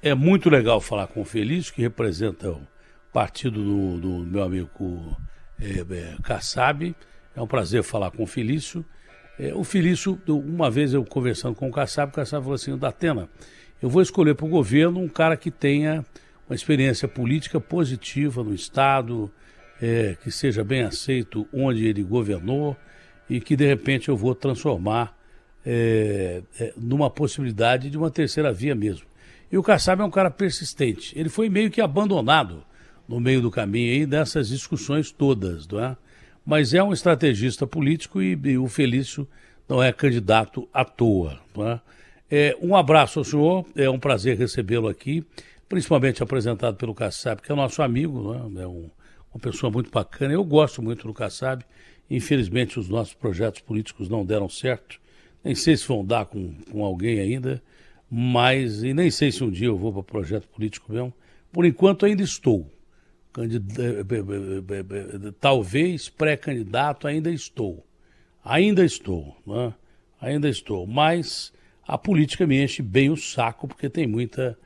é muito legal falar com o Felício, que representa o partido do meu amigo Kassab. É um prazer falar com o Felício. O Felício, uma vez eu conversando com o Kassab falou assim: Datena, eu vou escolher para o governo um cara que tenha uma experiência política positiva no Estado, que seja bem aceito onde ele governou e que de repente eu vou transformar numa possibilidade de uma terceira via mesmo. E o Kassab é um cara persistente. Ele foi meio que abandonado no meio do caminho aí dessas discussões todas, não é? Mas é um estrategista político e o Felício não é candidato à toa, não é? Um abraço ao senhor, é um prazer recebê-lo aqui, principalmente apresentado pelo Kassab, que é nosso amigo, não é? É uma pessoa muito bacana. Eu gosto muito do Kassab. Infelizmente os nossos projetos políticos não deram certo. Nem sei se vão dar com alguém ainda, mas e nem sei se um dia eu vou para projeto político mesmo. Por enquanto ainda estou. Talvez pré-candidato ainda estou. Né? Ainda estou. Mas a política me enche bem o saco, porque tem muita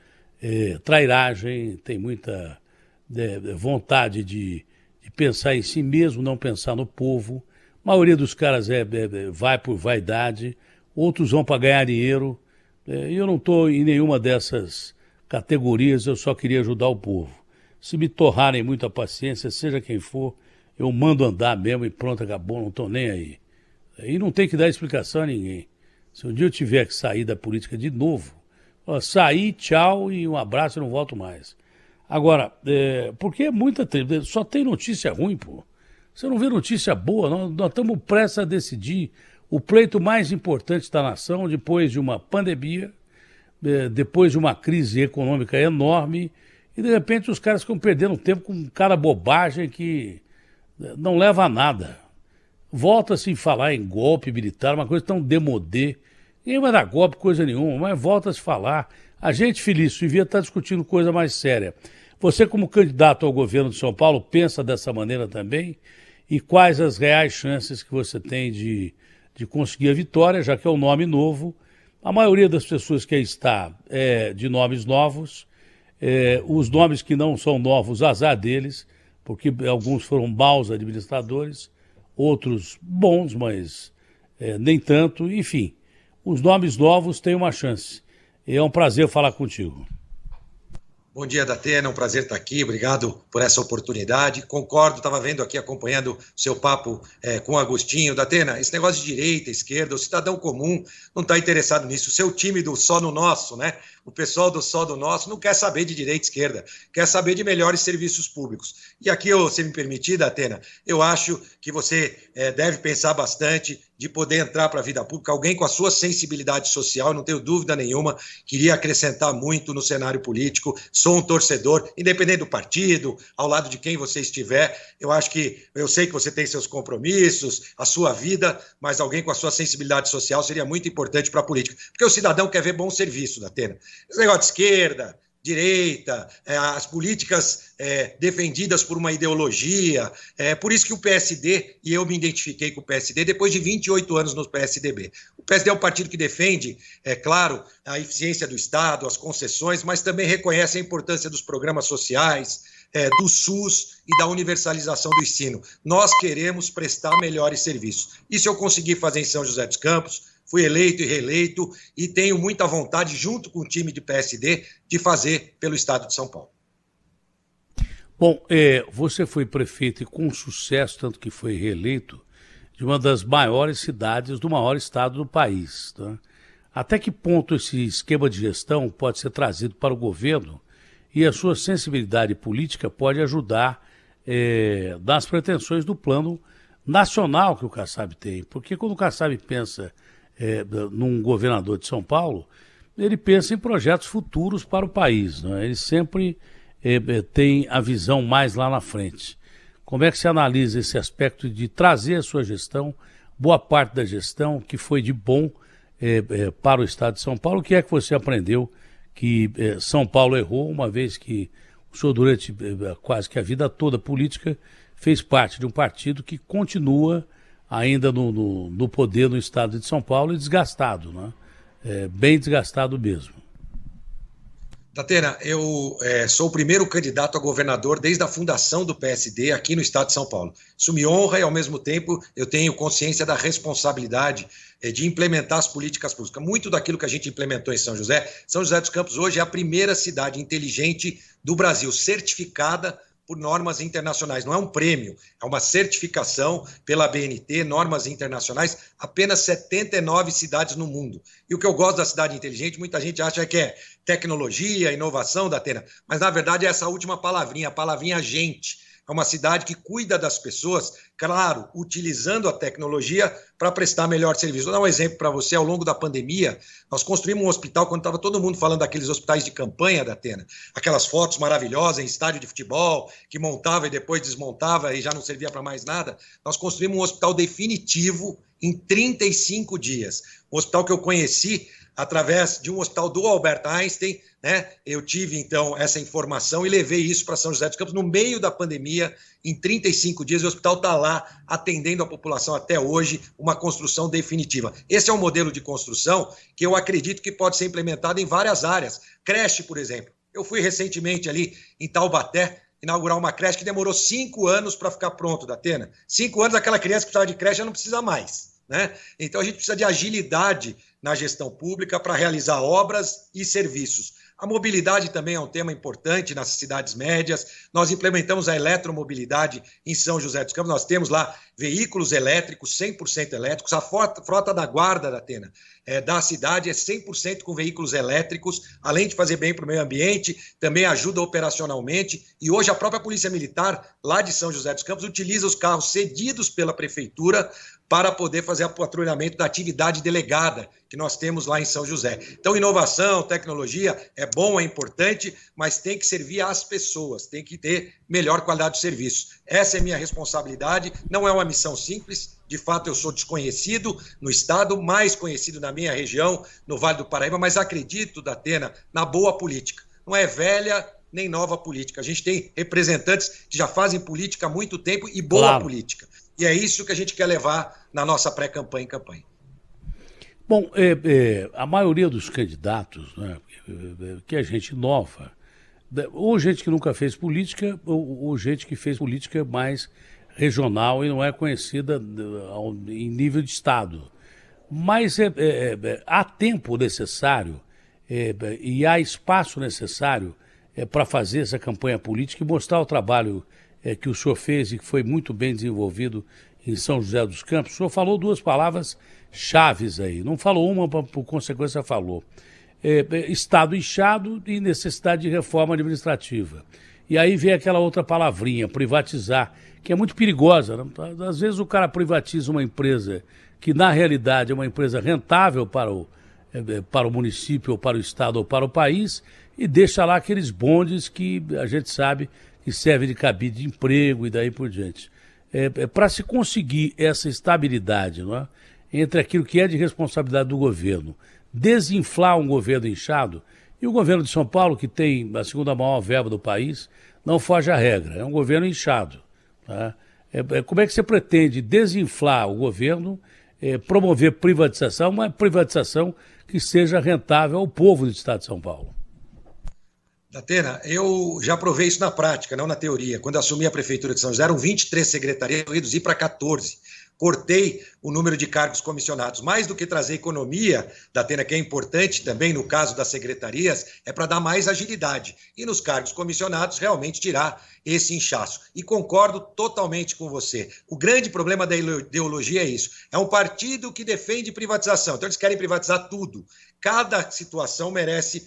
trairagem, tem muita vontade de pensar em si mesmo, não pensar no povo. A maioria dos caras vai por vaidade, outros vão para ganhar dinheiro. Eu não estou em nenhuma dessas categorias, eu só queria ajudar o povo. Se me torrarem muita paciência, seja quem for, eu mando andar mesmo e pronto, acabou, não estou nem aí. E não tem que dar explicação a ninguém. Se um dia eu tiver que sair da política de novo, sair, tchau e um abraço e não volto mais. Agora, porque é muita... Só tem notícia ruim, pô. Você não vê notícia boa, nós estamos prestes a decidir o pleito mais importante da nação depois de uma pandemia, depois de uma crise econômica enorme, e de repente os caras ficam perdendo tempo com cada bobagem que não leva a nada. Volta-se a falar em golpe militar, uma coisa tão demodê. Ninguém vai dar golpe, coisa nenhuma, mas volta-se a falar. A gente, Felício, devia estar discutindo coisa mais séria. Você, como candidato ao governo de São Paulo, pensa dessa maneira também? E quais as reais chances que você tem de conseguir a vitória, já que é um nome novo? A maioria das pessoas que aí está é de nomes novos. Os nomes que não são novos, azar deles, porque alguns foram maus administradores, outros bons, mas nem tanto. Enfim, os nomes novos têm uma chance. É um prazer falar contigo. Bom dia, Datena, é um prazer estar aqui, obrigado por essa oportunidade. Concordo, estava vendo aqui, acompanhando o seu papo com o Agostinho. Datena, esse negócio de direita, esquerda, o cidadão comum não está interessado nisso. O seu time do Só no Nosso, né? O pessoal do Só do Nosso não quer saber de direita e esquerda, quer saber de melhores serviços públicos. E aqui, se me permitir, Datena, eu acho que você deve pensar bastante de poder entrar para a vida pública, alguém com a sua sensibilidade social, não tenho dúvida nenhuma, queria acrescentar muito no cenário político, sou um torcedor, independente do partido, ao lado de quem você estiver, eu sei que você tem seus compromissos, a sua vida, mas alguém com a sua sensibilidade social seria muito importante para a política, porque o cidadão quer ver bom serviço, Datena. Esse negócio de esquerda, direita, as políticas defendidas por uma ideologia, por isso que o PSD, e eu me identifiquei com o PSD depois de 28 anos no PSDB. O PSD é um partido que defende, claro, a eficiência do Estado, as concessões, mas também reconhece a importância dos programas sociais, do SUS e da universalização do ensino. Nós queremos prestar melhores serviços. Isso eu consegui fazer em São José dos Campos, fui eleito e reeleito e tenho muita vontade, junto com o time de PSD, de fazer pelo Estado de São Paulo. Bom, você foi prefeito e com sucesso, tanto que foi reeleito, de uma das maiores cidades do maior estado do país. Tá? Até que ponto esse esquema de gestão pode ser trazido para o governo e a sua sensibilidade política pode ajudar nas pretensões do plano nacional que o Kassab tem? Porque quando o Kassab pensa num governador de São Paulo, ele pensa em projetos futuros para o país, né? Ele sempre tem a visão mais lá na frente. Como é que você analisa esse aspecto de trazer a sua gestão, boa parte da gestão que foi de bom para o estado de São Paulo? O que é que você aprendeu que São Paulo errou, uma vez que o senhor, durante quase que a vida toda política, fez parte de um partido que continua ainda no poder no estado de São Paulo e desgastado, né? Bem desgastado mesmo. Datena, eu sou o primeiro candidato a governador desde a fundação do PSD aqui no estado de São Paulo. Isso me honra e, ao mesmo tempo, eu tenho consciência da responsabilidade de implementar as políticas públicas. Muito daquilo que a gente implementou em São José dos Campos hoje é a primeira cidade inteligente do Brasil, certificada por normas internacionais. Não é um prêmio, é uma certificação pela BNT, normas internacionais, apenas 79 cidades no mundo. E o que eu gosto da cidade inteligente, muita gente acha que é tecnologia, inovação, Datena, mas na verdade é essa última palavrinha, a palavrinha gente. É uma cidade que cuida das pessoas, claro, utilizando a tecnologia para prestar melhor serviço. Vou dar um exemplo para você. Ao longo da pandemia, nós construímos um hospital, quando estava todo mundo falando daqueles hospitais de campanha, Datena, aquelas fotos maravilhosas em estádio de futebol, que montava e depois desmontava e já não servia para mais nada. Nós construímos um hospital definitivo em 35 dias. Um hospital que eu conheci através de um hospital do Albert Einstein, né? Eu tive, então, essa informação e levei isso para São José dos Campos no meio da pandemia, em 35 dias, o hospital está lá atendendo a população até hoje, uma construção definitiva. Esse é um modelo de construção que eu acredito que pode ser implementado em várias áreas. Creche, por exemplo. Eu fui recentemente ali em Taubaté inaugurar uma creche que demorou 5 anos para ficar pronto, Datena. 5 anos, aquela criança que precisava de creche já não precisa mais, né? Então, a gente precisa de agilidade na gestão pública para realizar obras e serviços. A mobilidade também é um tema importante nas cidades médias. Nós implementamos a eletromobilidade em São José dos Campos. Nós temos lá veículos elétricos, 100% elétricos. A frota da guarda, Datena, da cidade é 100% com veículos elétricos, além de fazer bem para o meio ambiente, também ajuda operacionalmente. E hoje a própria Polícia Militar, lá de São José dos Campos, utiliza os carros cedidos pela Prefeitura para poder fazer o patrulhamento da atividade delegada que nós temos lá em São José. Então, inovação, tecnologia é bom, é importante, mas tem que servir às pessoas, tem que ter melhor qualidade de serviço. Essa é minha responsabilidade, não é uma missão simples, de fato eu sou desconhecido no estado, mais conhecido na minha região, no Vale do Paraíba, mas acredito, Datena, na boa política. Não é velha nem nova política. A gente tem representantes que já fazem política há muito tempo e boa política. E é isso que a gente quer levar na nossa pré-campanha e campanha. Bom, a maioria dos candidatos, né, que é gente nova, ou gente que nunca fez política, ou gente que fez política mais regional e não é conhecida em nível de Estado. Mas há tempo necessário e há espaço necessário para fazer essa campanha política e mostrar o trabalho que o senhor fez e que foi muito bem desenvolvido em São José dos Campos. O senhor falou 2 palavras chaves aí, não falou uma, por consequência falou. Estado inchado e necessidade de reforma administrativa. E aí vem aquela outra palavrinha, privatizar, que é muito perigosa, né? Às vezes o cara privatiza uma empresa que na realidade é uma empresa rentável para o município, ou para o estado, ou para o país, e deixa lá aqueles bondes que a gente sabe que servem de cabide de emprego e daí por diante. Para se conseguir essa estabilidade, não é? Entre aquilo que é de responsabilidade do governo, desinflar um governo inchado, e o governo de São Paulo, que tem a segunda maior verba do país, não foge à regra, é um governo inchado. Tá? Como é que você pretende desinflar o governo, promover privatização, uma privatização que seja rentável ao povo do estado de São Paulo? Datena, eu já provei isso na prática, não na teoria. Quando assumi a Prefeitura de São José, eram 23 secretarias, eu reduzi para 14. Cortei o número de cargos comissionados. Mais do que trazer economia, Datena, que é importante também no caso das secretarias, é para dar mais agilidade. E nos cargos comissionados, realmente tirar esse inchaço. E concordo totalmente com você. O grande problema da ideologia é isso. É um partido que defende privatização. Então eles querem privatizar tudo. Cada situação merece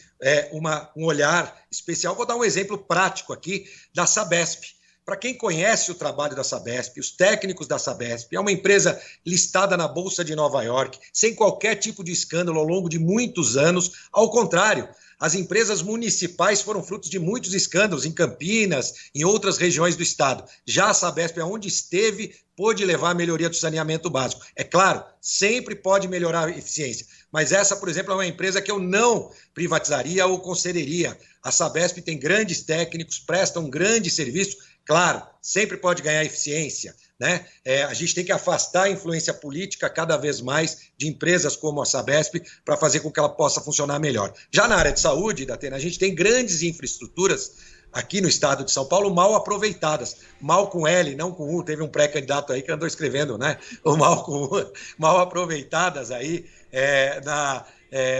um olhar especial. Vou dar um exemplo prático aqui da Sabesp. Para quem conhece o trabalho da Sabesp, os técnicos da Sabesp, é uma empresa listada na Bolsa de Nova York, sem qualquer tipo de escândalo ao longo de muitos anos. Ao contrário, as empresas municipais foram frutos de muitos escândalos em Campinas, em outras regiões do estado. Já a Sabesp, onde esteve, pôde levar à melhoria do saneamento básico. É claro, sempre pode melhorar a eficiência, mas essa, por exemplo, é uma empresa que eu não privatizaria ou concederia. A Sabesp tem grandes técnicos, presta um grande serviço. Claro, sempre pode ganhar eficiência, né? A gente tem que afastar a influência política cada vez mais de empresas como a Sabesp para fazer com que ela possa funcionar melhor. Já na área de saúde, Datena, a gente tem grandes infraestruturas aqui no estado de São Paulo mal aproveitadas. Mal com L, não com U. Teve um pré-candidato aí que andou escrevendo, né? O mal com U, mal aproveitadas aí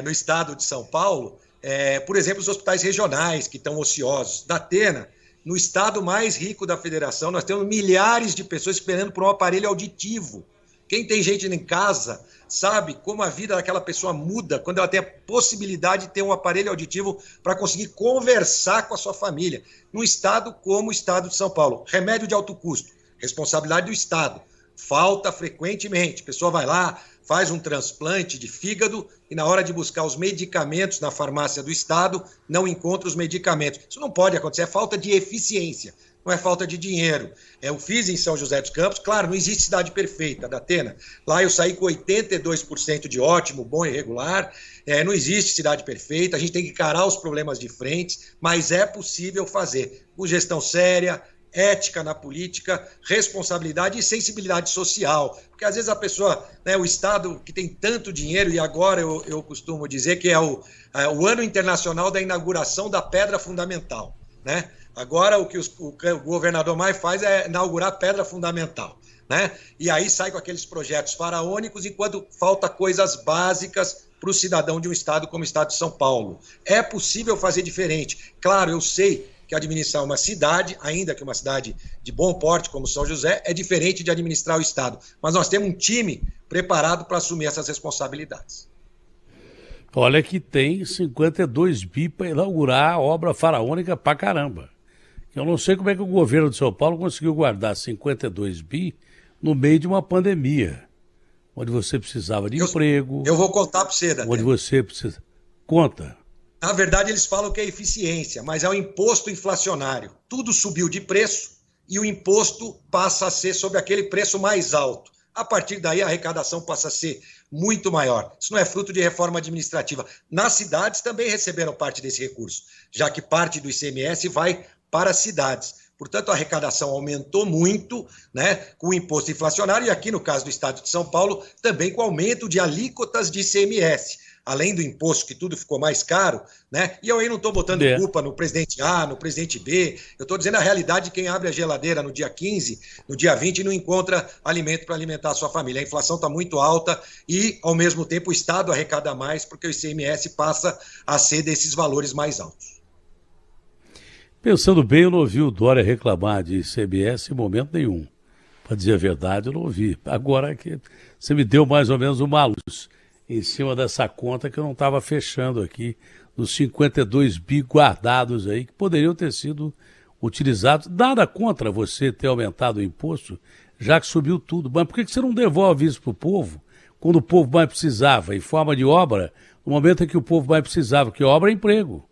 no estado de São Paulo. Por exemplo, os hospitais regionais que estão ociosos. Datena, no estado mais rico da federação, nós temos milhares de pessoas esperando por um aparelho auditivo. Quem tem gente em casa sabe como a vida daquela pessoa muda quando ela tem a possibilidade de ter um aparelho auditivo para conseguir conversar com a sua família. Num estado como o estado de São Paulo. Remédio de alto custo, responsabilidade do estado. Falta frequentemente. A pessoa vai lá, faz um transplante de fígado e na hora de buscar os medicamentos na farmácia do estado, não encontra os medicamentos. Isso não pode acontecer, é falta de eficiência, não é falta de dinheiro. Eu fiz em São José dos Campos, claro, não existe cidade perfeita, Datena. Lá eu saí com 82% de ótimo, bom e regular. Não existe cidade perfeita, a gente tem que encarar os problemas de frente, mas é possível fazer com gestão séria, ética na política, responsabilidade e sensibilidade social. Porque às vezes a pessoa, né, o Estado que tem tanto dinheiro, e agora eu costumo dizer que é o ano internacional da inauguração da pedra fundamental, né? Agora o que o governador mais faz é inaugurar a pedra fundamental, né? E aí sai com aqueles projetos faraônicos enquanto falta coisas básicas para o cidadão de um estado como o estado de São Paulo. É possível fazer diferente. Claro, eu sei que administrar uma cidade, ainda que uma cidade de bom porte como São José, é diferente de administrar o estado. Mas nós temos um time preparado para assumir essas responsabilidades. Olha que tem 52 bi para inaugurar a obra faraônica pra caramba. Eu não sei como é que o governo de São Paulo conseguiu guardar 52 bi no meio de uma pandemia, onde você precisava de emprego. Eu vou contar para você, Onde você precisa... Conta. Na verdade, eles falam que é eficiência, mas é um imposto inflacionário. Tudo subiu de preço e o imposto passa a ser sobre aquele preço mais alto. A partir daí, a arrecadação passa a ser muito maior. Isso não é fruto de reforma administrativa. Nas cidades também receberam parte desse recurso, já que parte do ICMS vai para as cidades. Portanto, a arrecadação aumentou muito, né, com o imposto inflacionário e aqui no caso do estado de São Paulo, também com aumento de alíquotas de ICMS. Além do imposto, que tudo ficou mais caro, né? E eu aí não estou botando culpa no presidente A, no presidente B, eu estou dizendo a realidade de quem abre a geladeira no dia 15, no dia 20 e não encontra alimento para alimentar a sua família. A inflação está muito alta e, ao mesmo tempo, o Estado arrecada mais porque o ICMS passa a ser desses valores mais altos. Pensando bem, eu não ouvi o Dória reclamar de ICMS em momento nenhum. Para dizer a verdade, eu não ouvi. Agora que você me deu mais ou menos uma luz em cima dessa conta que eu não estava fechando aqui, dos 52 bi guardados aí, que poderiam ter sido utilizados. Nada contra você ter aumentado o imposto, já que subiu tudo. Mas por que você não devolve isso para o povo, quando o povo mais precisava, em forma de obra, no momento em que o povo mais precisava, que obra é emprego?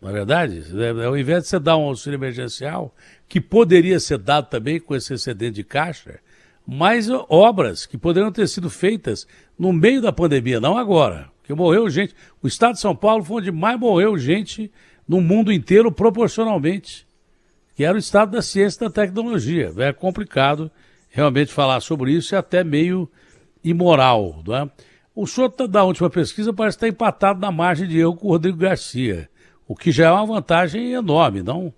Não é verdade? Ao invés de você dar um auxílio emergencial, que poderia ser dado também com esse excedente de caixa, mais obras que poderiam ter sido feitas no meio da pandemia, não agora, porque morreu gente. O estado de São Paulo foi onde mais morreu gente no mundo inteiro proporcionalmente, que era o estado da ciência e da tecnologia. É complicado realmente falar sobre isso e até meio imoral, não é? O senhor da última pesquisa parece estar empatado na margem de erro com o Rodrigo Garcia, o que já é uma vantagem enorme, não?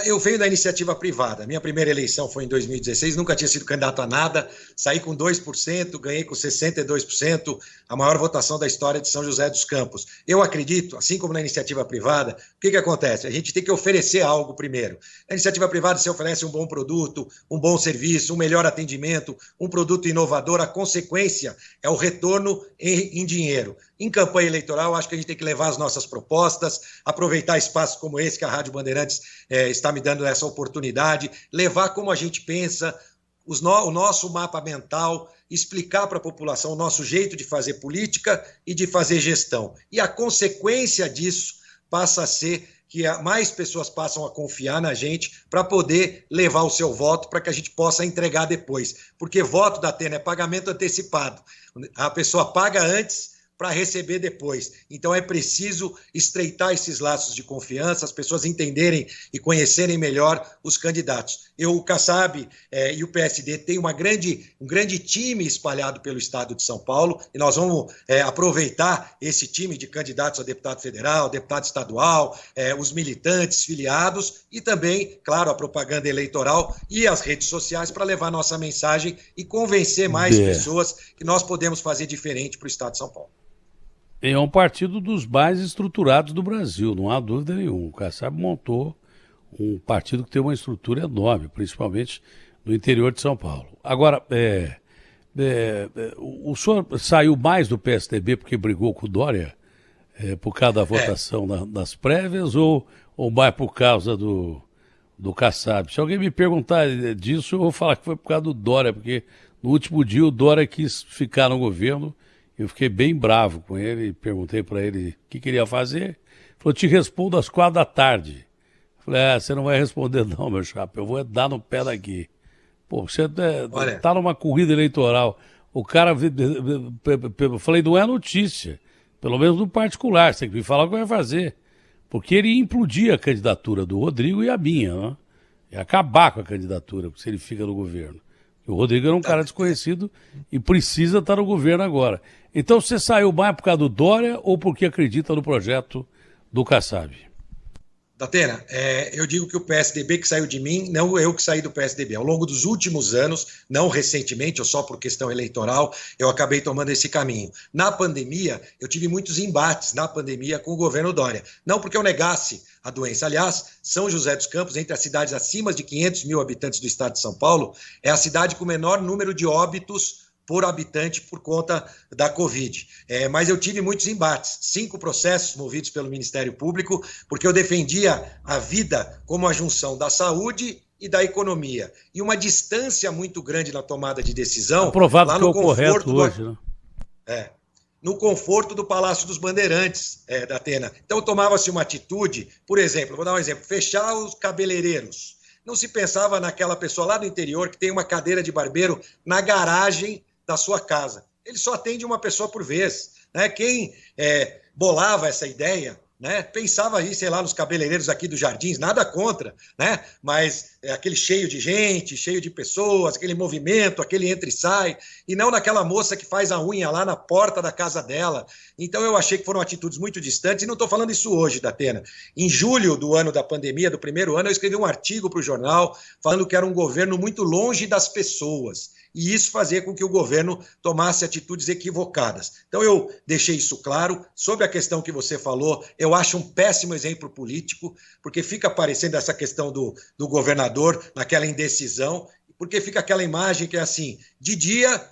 Eu venho da iniciativa privada. Minha primeira eleição foi em 2016, nunca tinha sido candidato a nada, saí com 2%, ganhei com 62%, a maior votação da história de São José dos Campos. Eu acredito, assim como na iniciativa privada, o que acontece? A gente tem que oferecer algo primeiro. Na iniciativa privada você oferece um bom produto, um bom serviço, um melhor atendimento, um produto inovador, a consequência é o retorno em dinheiro. Em campanha eleitoral, acho que a gente tem que levar as nossas propostas, aproveitar espaços como esse que a Rádio Bandeirantes está me dando essa oportunidade, levar como a gente pensa, o nosso mapa mental, explicar para a população o nosso jeito de fazer política e de fazer gestão. E a consequência disso passa a ser que mais pessoas passam a confiar na gente para poder levar o seu voto para que a gente possa entregar depois. Porque voto, Datena, é pagamento antecipado. A pessoa paga antes para receber depois. Então é preciso estreitar esses laços de confiança, as pessoas entenderem e conhecerem melhor os candidatos. O Kassab e o PSD têm um grande time espalhado pelo estado de São Paulo, e nós vamos aproveitar esse time de candidatos a deputado federal, deputado estadual, os militantes, filiados, e também, claro, a propaganda eleitoral e as redes sociais para levar nossa mensagem e convencer mais pessoas que nós podemos fazer diferente para o estado de São Paulo. É um partido dos mais estruturados do Brasil, não há dúvida nenhuma. O Kassab montou um partido que tem uma estrutura enorme, principalmente no interior de São Paulo. Agora, o senhor saiu mais do PSDB porque brigou com o Dória, por causa da votação das prévias, ou mais por causa do Kassab? Se alguém me perguntar disso, eu vou falar que foi por causa do Dória, porque no último dia o Dória quis ficar no governo. Eu fiquei bem bravo com ele, perguntei para ele o que queria fazer. Ele falou, te respondo às 4 da tarde. Eu falei, você não vai responder não, meu chapa, eu vou dar no pé daqui. Pô, você tá numa corrida eleitoral, o cara, eu falei, não é notícia, pelo menos no particular, você tem que me falar o que vai fazer. Porque ele ia implodir a candidatura do Rodrigo e a minha, né? Ia acabar com a candidatura, se ele fica no governo. O Rodrigo era um cara desconhecido e precisa estar no governo agora. Então você saiu mais por causa do Dória ou porque acredita no projeto do Kassab? Datena, eu digo que o PSDB que saiu de mim, não eu que saí do PSDB. Ao longo dos últimos anos, não recentemente, ou só por questão eleitoral, eu acabei tomando esse caminho. Na pandemia, eu tive muitos embates na pandemia com o governo Dória. Não porque eu negasse a doença. Aliás, São José dos Campos, entre as cidades acima de 500 mil habitantes do estado de São Paulo, é a cidade com o menor número de óbitos por habitante por conta da Covid. Mas eu tive muitos embates, 5 processos movidos pelo Ministério Público, porque eu defendia a vida como a junção da saúde e da economia. E uma distância muito grande na tomada de decisão. Aprovado lá que no é o correto hoje, né? No conforto do Palácio dos Bandeirantes, da Atena. Então tomava-se uma atitude, por exemplo, vou dar um exemplo, fechar os cabeleireiros. Não se pensava naquela pessoa lá do interior que tem uma cadeira de barbeiro na garagem da sua casa. Ele só atende uma pessoa por vez. Né? Quem bolava essa ideia, né, pensava aí, sei lá, nos cabeleireiros aqui dos Jardins, nada contra, né? Mas aquele cheio de gente, cheio de pessoas, aquele movimento, aquele entra e sai, e não naquela moça que faz a unha lá na porta da casa dela. Então eu achei que foram atitudes muito distantes, e não estou falando isso hoje, Datena. Em julho do ano da pandemia, do primeiro ano, eu escrevi um artigo para o jornal falando que era um governo muito longe das pessoas, e isso fazia com que o governo tomasse atitudes equivocadas. Então eu deixei isso claro. Sobre a questão que você falou, eu acho um péssimo exemplo político, porque fica aparecendo essa questão do governador naquela indecisão, porque fica aquela imagem que é assim, de dia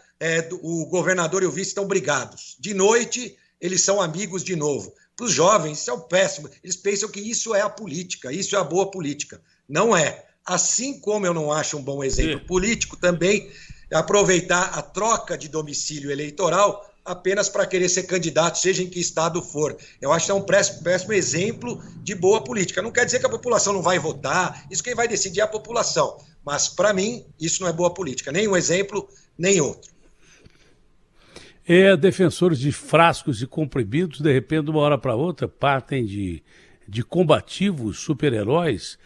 o governador e o vice estão brigados, de noite eles são amigos de novo. Para os jovens isso é um péssimo, eles pensam que isso é a política, isso é a boa política. Não é. Assim como eu não acho um bom exemplo político também aproveitar a troca de domicílio eleitoral apenas para querer ser candidato, seja em que estado for. Eu acho que é um péssimo exemplo de boa política. Não quer dizer que a população não vai votar, isso quem vai decidir é a população. Mas, para mim, isso não é boa política. Nem um exemplo, nem outro. Defensores de frascos e comprimidos, de repente, de uma hora para outra, partem de combativos super-heróis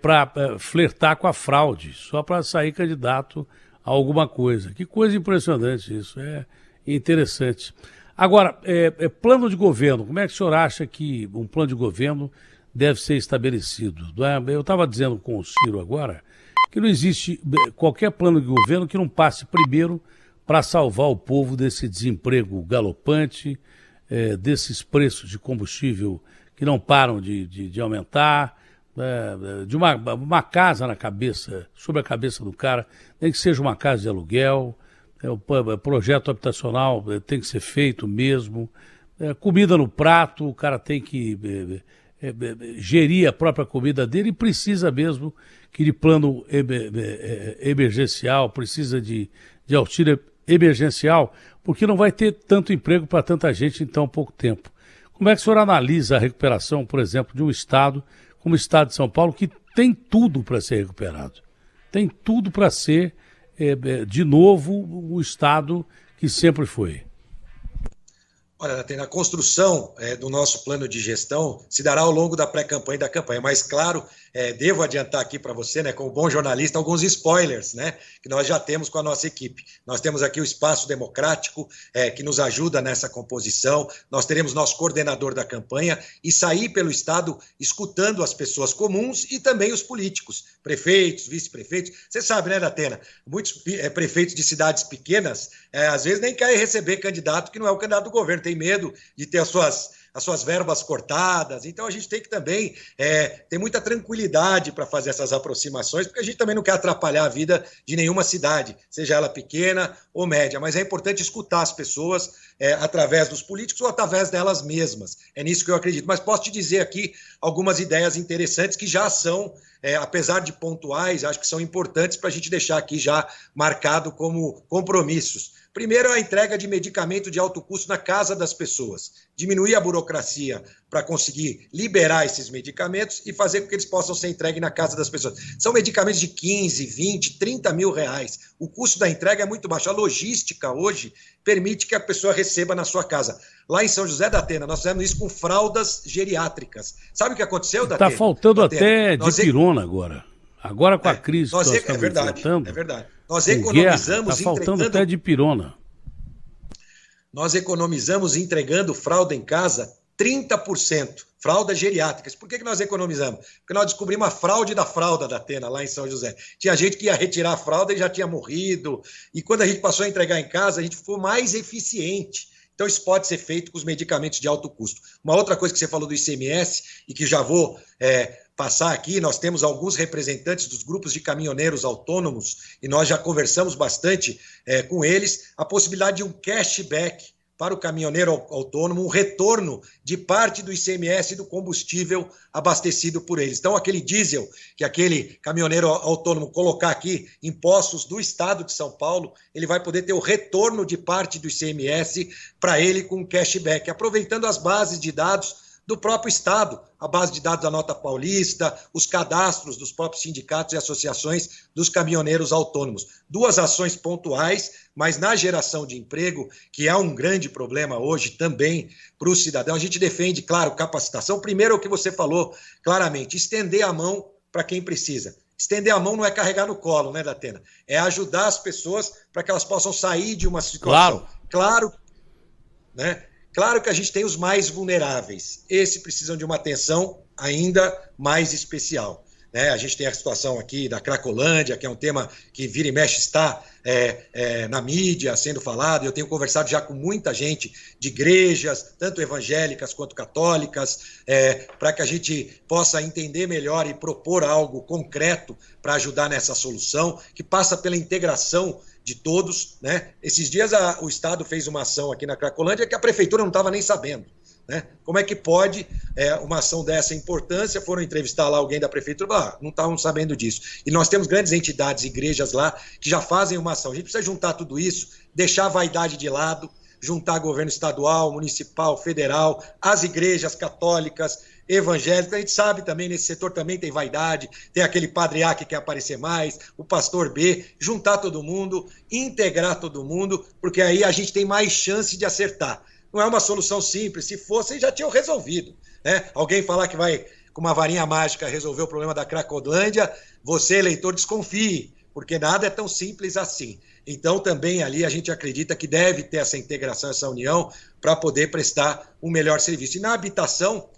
para flertar com a fraude, só para sair candidato a alguma coisa. Que coisa impressionante isso, interessante. Agora, plano de governo, como é que o senhor acha que um plano de governo deve ser estabelecido? Eu estava dizendo com o Ciro agora que não existe qualquer plano de governo que não passe primeiro para salvar o povo desse desemprego galopante, desses preços de combustível que não param de aumentar, de uma casa na cabeça, sobre a cabeça do cara, tem que seja uma casa de aluguel, o projeto habitacional tem que ser feito mesmo, comida no prato, o cara tem que gerir a própria comida dele e precisa mesmo que de plano emergencial, precisa de auxílio emergencial, porque não vai ter tanto emprego para tanta gente em tão pouco tempo. Como é que o senhor analisa a recuperação, por exemplo, de um estado como o estado de São Paulo, que tem tudo para ser recuperado? Tem tudo para ser, de novo, o estado que sempre foi. Olha, Datena, a construção do nosso plano de gestão se dará ao longo da pré-campanha e da campanha, mas, claro, devo adiantar aqui para você, né, como bom jornalista, alguns spoilers, né, que nós já temos com a nossa equipe. Nós temos aqui o Espaço Democrático, que nos ajuda nessa composição, nós teremos nosso coordenador da campanha e sair pelo Estado escutando as pessoas comuns e também os políticos, prefeitos, vice-prefeitos. Você sabe, né, Datena, muitos prefeitos de cidades pequenas, às vezes nem querem receber candidato que não é o candidato do governo, tem medo de ter as suas verbas cortadas. Então a gente tem que também ter muita tranquilidade para fazer essas aproximações, porque a gente também não quer atrapalhar a vida de nenhuma cidade, seja ela pequena ou média, mas é importante escutar as pessoas através dos políticos ou através delas mesmas. É nisso que eu acredito. Mas posso te dizer aqui algumas ideias interessantes que já são, apesar de pontuais, acho que são importantes para a gente deixar aqui já marcado como compromissos. Primeiro, a entrega de medicamento de alto custo na casa das pessoas. Diminuir a burocracia para conseguir liberar esses medicamentos e fazer com que eles possam ser entregues na casa das pessoas. São medicamentos de 15, 20, 30 mil reais. O custo da entrega é muito baixo. A logística hoje permite que a pessoa receba na sua casa. Lá em São José da Atena, nós fizemos isso com fraldas geriátricas. Sabe o que aconteceu, Datena? Está faltando até dipirona agora. Agora com a crise que nós estamos enfrentando. É verdade. Nós economizamos está faltando até dipirona. Nós economizamos entregando fralda em casa 30%, fraldas geriátricas. Por que nós economizamos? Porque nós descobrimos a fraude da fralda da Atena, lá em São José. Tinha gente que ia retirar a fralda e já tinha morrido. E quando a gente passou a entregar em casa, a gente ficou mais eficiente. Então, isso pode ser feito com os medicamentos de alto custo. Uma outra coisa que você falou do ICMS, e que já vou passar aqui, nós temos alguns representantes dos grupos de caminhoneiros autônomos, e nós já conversamos bastante com eles, a possibilidade de um cashback para o caminhoneiro autônomo, um retorno de parte do ICMS do combustível abastecido por eles. Então, aquele diesel que aquele caminhoneiro autônomo colocar aqui em postos do estado de São Paulo, ele vai poder ter o retorno de parte do ICMS para ele com cashback, aproveitando as bases de dados do próprio Estado, a base de dados da Nota Paulista, os cadastros dos próprios sindicatos e associações dos caminhoneiros autônomos. Duas ações pontuais, mas na geração de emprego, que é um grande problema hoje também para o cidadão. A gente defende, claro, capacitação. Primeiro, o que você falou claramente, estender a mão para quem precisa. Estender a mão não é carregar no colo, né, Datena? É ajudar as pessoas para que elas possam sair de uma situação. Claro, né? Claro que a gente tem os mais vulneráveis. Esses precisam de uma atenção ainda mais especial. Né? A gente tem a situação aqui da Cracolândia, que é um tema que vira e mexe está na mídia sendo falado. Eu tenho conversado já com muita gente de igrejas, tanto evangélicas quanto católicas, para que a gente possa entender melhor e propor algo concreto para ajudar nessa solução, que passa pela integração de todos, né? Esses dias o Estado fez uma ação aqui na Cracolândia que a prefeitura não estava nem sabendo, né? Como é que pode uma ação dessa importância? Foram entrevistar lá alguém da prefeitura, não estavam sabendo disso. E nós temos grandes entidades, igrejas lá, que já fazem uma ação. A gente precisa juntar tudo isso, deixar a vaidade de lado, juntar governo estadual, municipal, federal, as igrejas católicas, evangélicos. A gente sabe também, nesse setor também tem vaidade, tem aquele padre A que quer aparecer mais, o pastor B, juntar todo mundo, integrar todo mundo, porque aí a gente tem mais chance de acertar. Não é uma solução simples, se fosse, já tinham resolvido, né? Alguém falar que vai, com uma varinha mágica, resolver o problema da Cracolândia, você, eleitor, desconfie, porque nada é tão simples assim. Então, também ali a gente acredita que deve ter essa integração, essa união, para poder prestar um melhor serviço. E na habitação,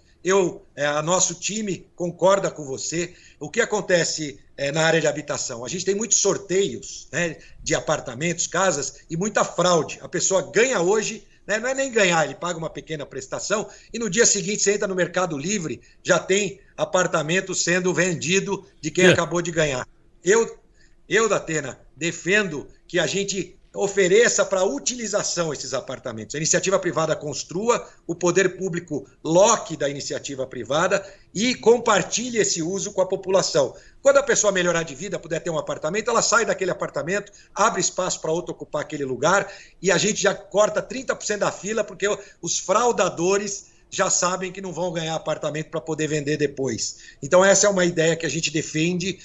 nosso time concorda com você. O que acontece na área de habitação? A gente tem muitos sorteios, né, de apartamentos, casas, e muita fraude. A pessoa ganha hoje, né, não é nem ganhar, ele paga uma pequena prestação, e no dia seguinte você entra no Mercado Livre, já tem apartamento sendo vendido de quem acabou de ganhar. Eu, Datena, defendo que a gente ofereça para utilização esses apartamentos. A iniciativa privada construa, o poder público loque da iniciativa privada e compartilhe esse uso com a população. Quando a pessoa melhorar de vida, puder ter um apartamento, ela sai daquele apartamento, abre espaço para outro ocupar aquele lugar e a gente já corta 30% da fila, porque os fraudadores já sabem que não vão ganhar apartamento para poder vender depois. Então essa é uma ideia que a gente defende,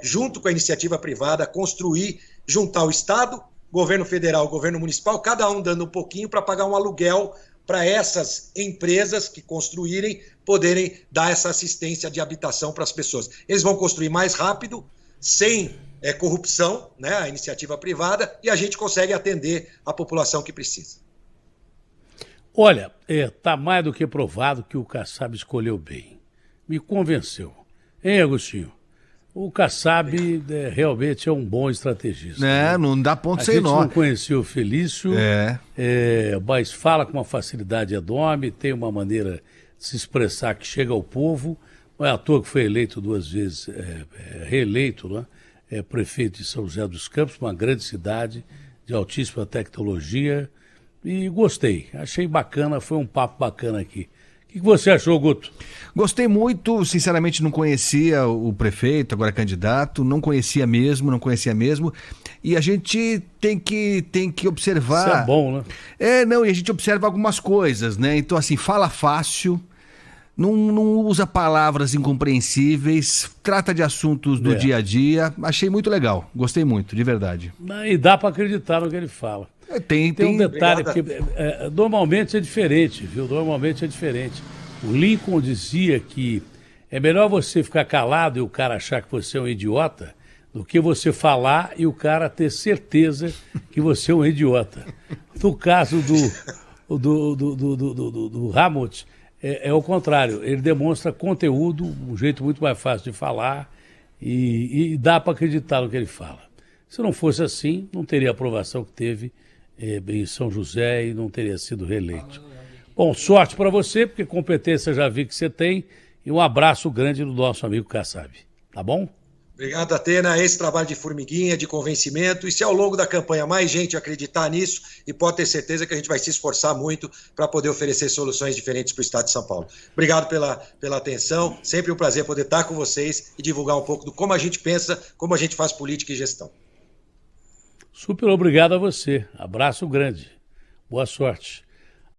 junto com a iniciativa privada, construir, juntar o Estado, governo federal, governo municipal, cada um dando um pouquinho para pagar um aluguel para essas empresas que construírem poderem dar essa assistência de habitação para as pessoas. Eles vão construir mais rápido, sem corrupção, né, a iniciativa privada, e a gente consegue atender a população que precisa. Olha, está mais do que provado que o Kassab escolheu bem. Me convenceu. Hein, Agostinho? O Kassab realmente é um bom estrategista. Não dá ponto sem nó. A gente não conhecia o Felício, mas fala com uma facilidade enorme, tem uma maneira de se expressar que chega ao povo. Não é à toa que foi eleito 2 vezes, reeleito, né? Prefeito de São José dos Campos, uma grande cidade de altíssima tecnologia. E gostei, achei bacana, foi um papo bacana aqui. O que você achou, Guto? Gostei muito, sinceramente não conhecia o prefeito, agora candidato, não conhecia mesmo. E a gente tem que observar... Isso é bom, né? E a gente observa algumas coisas, né? Então, assim, fala fácil, não usa palavras incompreensíveis, trata de assuntos do dia a dia. Achei muito legal, gostei muito, de verdade. E dá para acreditar no que ele fala. Tem um detalhe, porque normalmente é diferente, viu? Normalmente é diferente. O Lincoln dizia que é melhor você ficar calado e o cara achar que você é um idiota do que você falar e o cara ter certeza que você é um idiota. No caso do Helmut, é o contrário. Ele demonstra conteúdo, um jeito muito mais fácil de falar e dá para acreditar no que ele fala. Se não fosse assim, não teria a aprovação que teve em São José e não teria sido reeleito. Bom, sorte para você, porque competência já vi que você tem, e um abraço grande do nosso amigo Kassab, tá bom? Obrigado, Atena. Esse trabalho de formiguinha, de convencimento, e se ao longo da campanha mais gente acreditar nisso, e pode ter certeza que a gente vai se esforçar muito para poder oferecer soluções diferentes para o Estado de São Paulo. Obrigado pela atenção, sempre um prazer poder estar com vocês e divulgar um pouco do como a gente pensa, como a gente faz política e gestão. Super obrigado a você. Abraço grande. Boa sorte.